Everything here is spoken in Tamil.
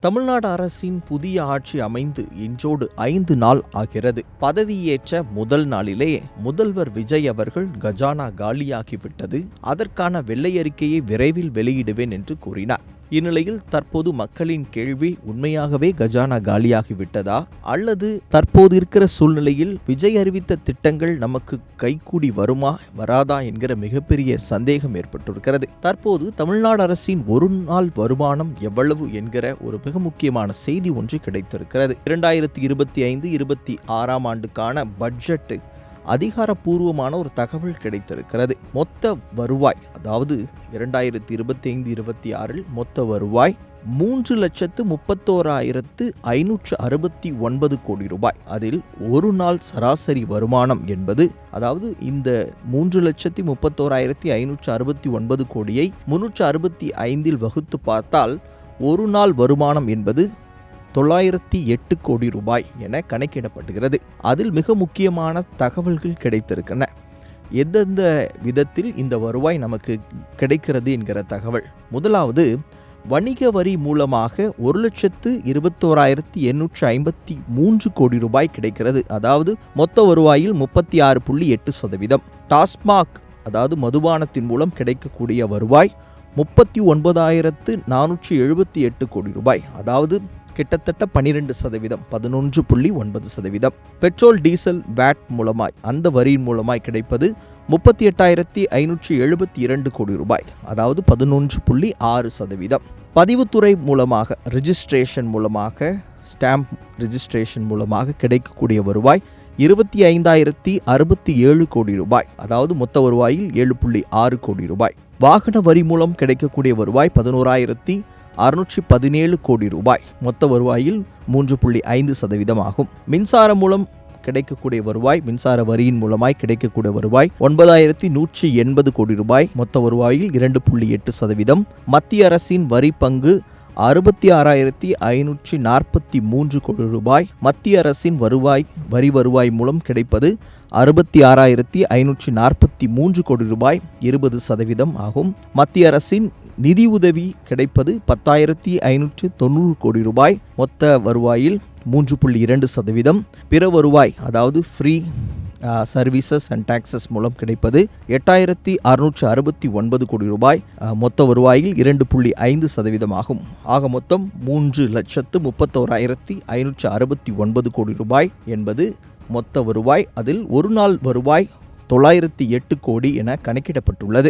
தமிழ்நாடு அரசின் புதிய ஆட்சி அமைந்து இன்றோடு 5 நாள் ஆகிறது. பதவியேற்ற முதல் நாளிலேயே முதல்வர் விஜய் அவர்கள் கஜானா காலியாகிவிட்டது, அதற்கான வெள்ளை அறிக்கையை விரைவில் வெளியிடுவேன் என்று கூறினார். இந்நிலையில் தற்போது மக்களின் கேள்வி, உண்மையாகவே கஜானா காலியாகிவிட்டதா அல்லது தற்போது இருக்கிற சூழ்நிலையில் விஜய் அறிவித்த திட்டங்கள் நமக்கு கைகூடி வருமா வராதா என்கிற மிகப்பெரிய சந்தேகம் ஏற்பட்டிருக்கிறது. தற்போது தமிழ்நாடு அரசின் ஒரு நாள் வருமானம் எவ்வளவு என்கிற ஒரு மிக முக்கியமான செய்தி ஒன்று கிடைத்திருக்கிறது. 2025-26 ஆண்டுக்கான பட்ஜெட் அதிகாரப்பூர்வமான ஒரு தகவல் கிடைத்திருக்கிறது. மொத்த வருவாய், அதாவது 2025-26 மொத்த வருவாய் 3,31,569 கோடி ரூபாய். அதில் ஒரு நாள் சராசரி வருமானம் என்பது, அதாவது இந்த 3,31,569 கோடியை 365 வகுத்து பார்த்தால் ஒரு நாள் வருமானம் என்பது 908 கோடி ரூபாய் என கணக்கிடப்படுகிறது. அதில் மிக முக்கியமான தகவல்கள் கிடைத்திருக்கின்றன. எந்தெந்த விதத்தில் இந்த வருவாய் நமக்கு கிடைக்கிறது என்கிற தகவல். முதலாவது, வணிக வரி மூலமாக 1,21,853 கோடி ரூபாய் கிடைக்கிறது. அதாவது மொத்த வருவாயில் 36.8%. டாஸ்மாக், அதாவது மதுபானத்தின் மூலம் கிடைக்கக்கூடிய வருவாய் 39,478 கோடி ரூபாய், அதாவது கிட்டத்தட்ட 12%, 11.9%. பெட்ரோல் டீசல் வேட் மூலமாய், அந்த வரியின் மூலமாய் கிடைப்பது 38,572 கோடி ரூபாய், அதாவது 11.6%. பதிவுத்துறை மூலமாக, ரிஜிஸ்ட்ரேஷன் மூலமாக, ஸ்டாம்ப் ரிஜிஸ்ட்ரேஷன் மூலமாக கிடைக்கக்கூடிய வருவாய் 25,067 கோடி ரூபாய், அதாவது மொத்த வருவாயில் 7.6 கோடி ரூபாய். வாகன வரி மூலம் கிடைக்கக்கூடிய வருவாய் 11,617 கோடி ரூபாய், மொத்த வருவாயில் 3.5% ஆகும். மின்சாரம் மூலம் கிடைக்கக்கூடிய வருவாய், மின்சார வரியின் மூலமாய் கிடைக்கக்கூடிய வருவாய் 9,180 கோடி ரூபாய், மொத்த வருவாயில் 2.8%. மத்திய அரசின் வரி பங்கு 66,543 கோடி ரூபாய். மத்திய அரசின் வரி வருவாய் மூலம் கிடைப்பது 66,543 கோடி ரூபாய், 20% ஆகும். மத்திய அரசின் நிதி உதவி கிடைப்பது 10,590 கோடி ரூபாய், மொத்த வருவாயில் 3.2%. பிற வருவாய், அதாவது ஃப்ரீ சர்வீசஸ் அண்ட் டாக்ஸஸ் மூலம் கிடைப்பது 8,669 கோடி ரூபாய், மொத்த வருவாயில் 2.5% ஆகும். ஆக மொத்தம் 3,31,569 கோடி ரூபாய் என்பது மொத்த வருவாய். அதில் ஒரு நாள் வருவாய் 908 கோடி என கணக்கிடப்பட்டுள்ளது.